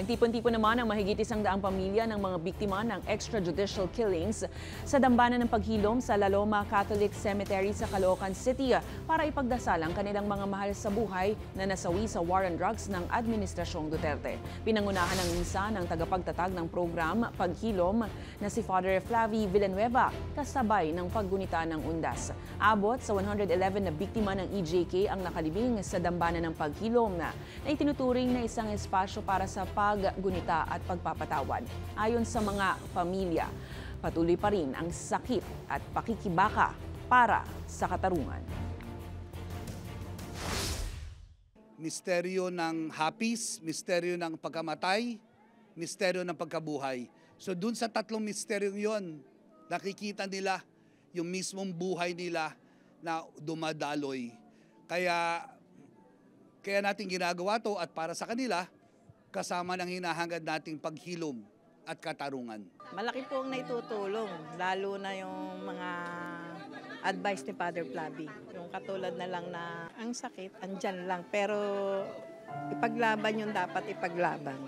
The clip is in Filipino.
Nagtipon-tipon naman ang mahigit 100 pamilya ng mga biktima ng extrajudicial killings sa dambana ng paghilom sa La Loma Catholic Cemetery sa Caloocan City para ipagdasal ang kanilang mga mahal sa buhay na nasawi sa war on drugs ng Administrasyong Duterte. Pinangunahan ng misa ng tagapagtatag ng program Paghilom na si Father Flavie Villanueva kasabay ng paggunita ng undas. Abot sa 111 na biktima ng EJK ang nakalibing sa dambana ng paghilom na itinuturing na isang espasyo para sa paggunita at pagpapatawad. Ayon sa mga pamilya, patuloy pa rin ang sakit at pakikibaka para sa katarungan. Misteryo ng hapis, misteryo ng pagkamatay, misteryo ng pagkabuhay. So dun sa tatlong misteryong yon, nakikita nila yung mismong buhay nila na dumadaloy. Kaya natin ginagawa to at para sa kanila, kasama ng hinahangad nating paghilom at katarungan. Malaki po ang naitutulong, lalo na yung mga advice ni Father Flavie. Yung katulad na lang na ang sakit, andyan lang, pero ipaglaban yung dapat ipaglaban.